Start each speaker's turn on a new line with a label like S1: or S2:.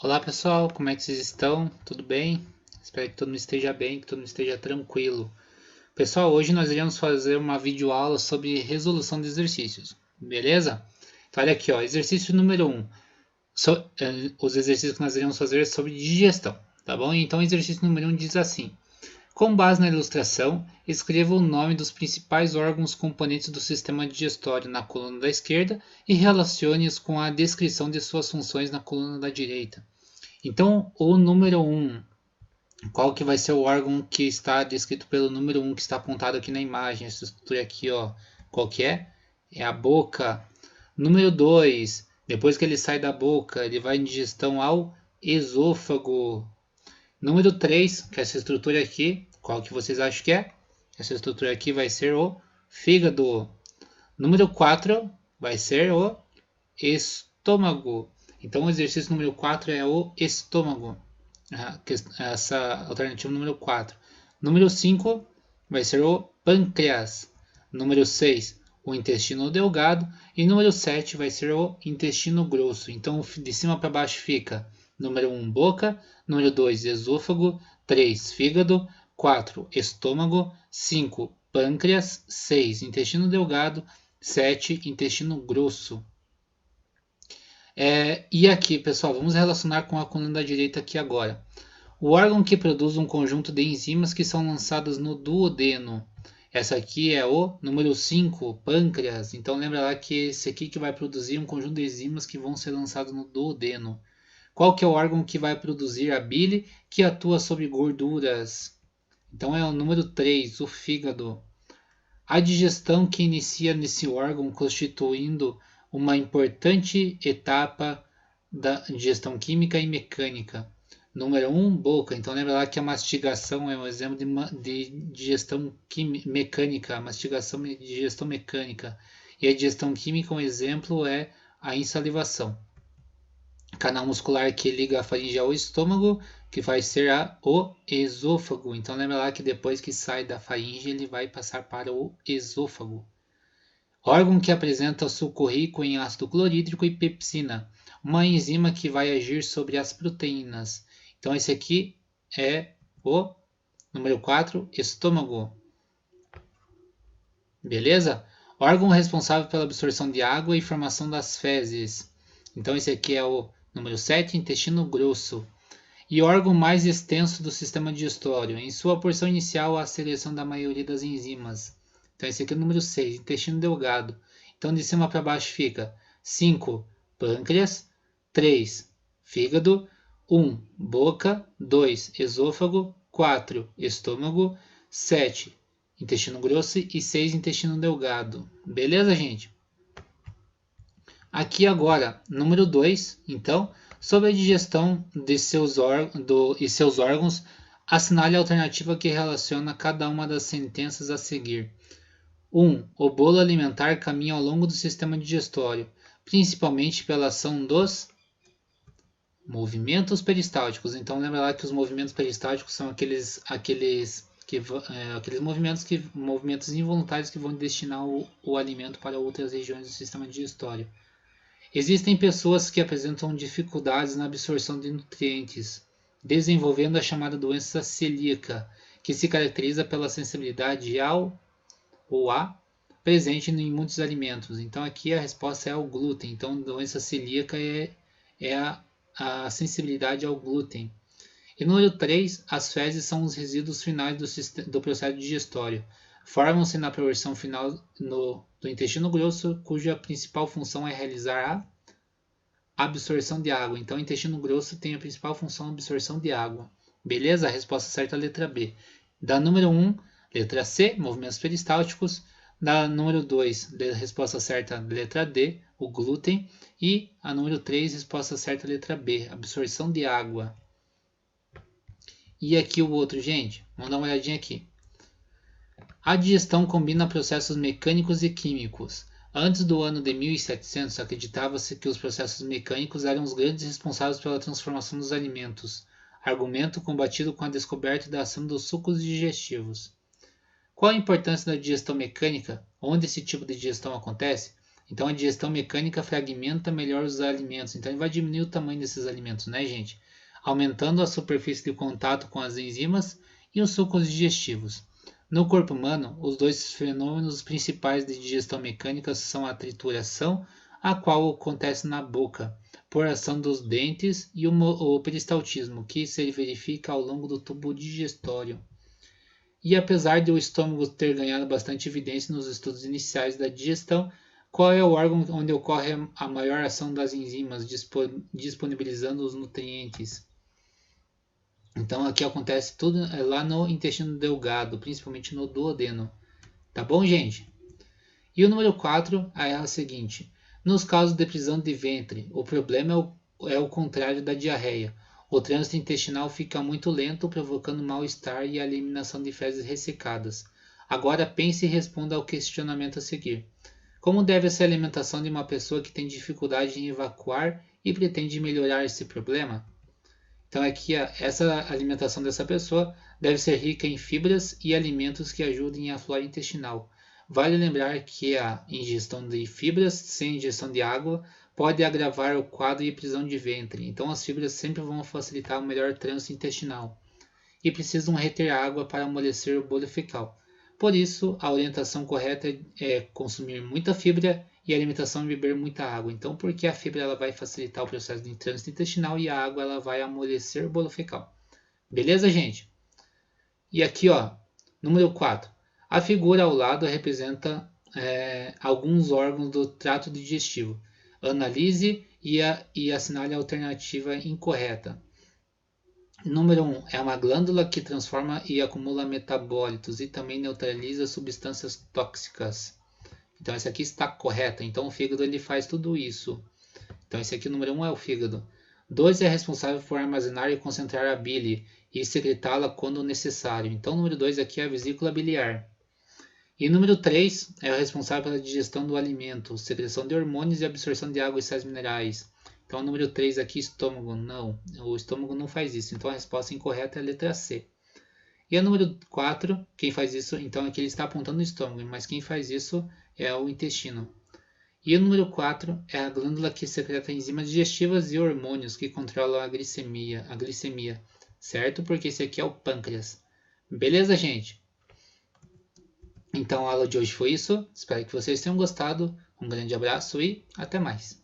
S1: Olá pessoal, como é que vocês estão? Tudo bem? Espero que todo mundo esteja bem, que todo mundo esteja tranquilo. Pessoal, hoje nós iremos fazer uma videoaula sobre resolução de exercícios, beleza? Então olha aqui, ó, exercício número 1. Os exercícios que nós iremos fazer é sobre digestão, tá bom? Então o exercício número 1 diz assim: com base na ilustração, escreva o nome dos principais órgãos componentes do sistema digestório na coluna da esquerda e relacione-os com a descrição de suas funções na coluna da direita. Então, o número 1, qual que vai ser o órgão que está descrito pelo número 1 que está apontado aqui na imagem? Essa estrutura aqui, ó, qual que é? É a boca. Número 2, depois que ele sai da boca, ele vai em digestão ao esôfago. Número 3, que é essa estrutura aqui, qual que vocês acham que é? Essa estrutura aqui vai ser o fígado. Número 4 vai ser o estômago. Então, o exercício número 4 é o estômago. Essa alternativa número 4. Número 5 vai ser o pâncreas. Número 6, o intestino delgado. E número 7 vai ser o intestino grosso. Então, de cima para baixo fica número 1, boca. Número 2, esôfago. 3, fígado. 4, estômago. 5, pâncreas. 6, intestino delgado. 7, intestino grosso. E aqui, pessoal, vamos relacionar com a coluna da direita aqui agora. O órgão que produz um conjunto de enzimas que são lançadas no duodeno. Essa aqui é o número 5, pâncreas. Então lembra lá que esse aqui que vai produzir um conjunto de enzimas que vão ser lançados no duodeno. Qual que é o órgão que vai produzir a bile que atua sobre gorduras? Então é o número 3, o fígado. A digestão que inicia nesse órgão, constituindo uma importante etapa da digestão química e mecânica. Número 1, boca. Então lembra lá que a mastigação é um exemplo de digestão mecânica, a mastigação de digestão mecânica. E a digestão química, um exemplo é a insalivação. Canal muscular que liga a faringe ao estômago, que vai ser o esôfago. Então lembra lá que depois que sai da faringe, ele vai passar para o esôfago. Órgão que apresenta suco rico em ácido clorídrico e pepsina, uma enzima que vai agir sobre as proteínas. Então esse aqui é o número 4, estômago. Beleza? Órgão responsável pela absorção de água e formação das fezes. Então esse aqui é o número 7, intestino grosso. E órgão mais extenso do sistema digestório. Em sua porção inicial, a seleção da maioria das enzimas. Então esse aqui é o número 6, intestino delgado. Então de cima para baixo fica 5, pâncreas. 3, fígado. 1, boca. 2, esôfago. 4, estômago. 7, intestino grosso. E 6, intestino delgado. Beleza, gente? Aqui agora, número 2, então, sobre a digestão de seus órgãos, assinale a alternativa que relaciona cada uma das sentenças a seguir. 1. O bolo alimentar caminha ao longo do sistema digestório, principalmente pela ação dos movimentos peristálticos. Então lembra lá que os movimentos peristálticos são aqueles movimentos involuntários que vão destinar o alimento para outras regiões do sistema digestório. Existem pessoas que apresentam dificuldades na absorção de nutrientes, desenvolvendo a chamada doença celíaca, que se caracteriza pela sensibilidade ao ou a presente em muitos alimentos. Então aqui a resposta é ao glúten. Então doença celíaca é a sensibilidade ao glúten. E número 3, as fezes são os resíduos finais do processo digestório. Formam-se na porção final do intestino grosso, cuja principal função é realizar a absorção de água. Então, o intestino grosso tem a principal função a absorção de água. Beleza? A resposta certa é a letra B. Da número 1, letra C, movimentos peristálticos. Da número 2, resposta certa, letra D, o glúten. E a número 3, resposta certa, letra B, absorção de água. E aqui o outro, gente, vamos dar uma olhadinha aqui. A digestão combina processos mecânicos e químicos. Antes do ano de 1700, acreditava-se que os processos mecânicos eram os grandes responsáveis pela transformação dos alimentos, argumento combatido com a descoberta da ação dos sucos digestivos. Qual a importância da digestão mecânica? Onde esse tipo de digestão acontece? Então a digestão mecânica fragmenta melhor os alimentos. Então ele vai diminuir o tamanho desses alimentos, né, gente? Aumentando a superfície de contato com as enzimas e os sucos digestivos. No corpo humano, os dois fenômenos principais de digestão mecânica são a trituração, a qual acontece na boca, por ação dos dentes, e o peristaltismo, que se verifica ao longo do tubo digestório. E apesar de o estômago ter ganhado bastante evidência nos estudos iniciais da digestão, qual é o órgão onde ocorre a maior ação das enzimas, disponibilizando os nutrientes? Então aqui acontece tudo lá no intestino delgado, principalmente no duodeno. Tá bom, gente? E o número 4 é a seguinte. Nos casos de prisão de ventre, o problema é o contrário da diarreia. O trânsito intestinal fica muito lento, provocando mal-estar e a eliminação de fezes ressecadas. Agora pense e responda ao questionamento a seguir. Como deve ser a alimentação de uma pessoa que tem dificuldade em evacuar e pretende melhorar esse problema? Então aqui essa alimentação dessa pessoa deve ser rica em fibras e alimentos que ajudem a flora intestinal. Vale lembrar que a ingestão de fibras sem ingestão de água pode agravar o quadro de prisão de ventre. Então as fibras sempre vão facilitar o melhor trânsito intestinal e precisam reter água para amolecer o bolo fecal. Por isso, a orientação correta é consumir muita fibra e a alimentação é beber muita água. Então, porque a fibra ela vai facilitar o processo de trânsito intestinal e a água ela vai amolecer o bolo fecal. Beleza, gente? E aqui, ó, número 4. A figura ao lado representa alguns órgãos do trato digestivo. Analise e assinale a alternativa incorreta. Número 1 é uma glândula que transforma e acumula metabólitos e também neutraliza substâncias tóxicas. Então essa aqui está correta. Então o fígado ele faz tudo isso. Então esse aqui, o número 1 é o fígado. 2 é responsável por armazenar e concentrar a bile e secretá-la quando necessário. Então o número 2 aqui é a vesícula biliar. E número 3 é o responsável pela digestão do alimento, secreção de hormônios e absorção de água e sais minerais. Então, o número 3 aqui, estômago. Não, o estômago não faz isso. Então, a resposta incorreta é a letra C. E o número 4, quem faz isso, então aqui ele está apontando o estômago, mas quem faz isso é o intestino. E o número 4 é a glândula que secreta enzimas digestivas e hormônios que controlam a glicemia, certo? Porque esse aqui é o pâncreas. Beleza, gente? Então, a aula de hoje foi isso. Espero que vocês tenham gostado. Um grande abraço e até mais.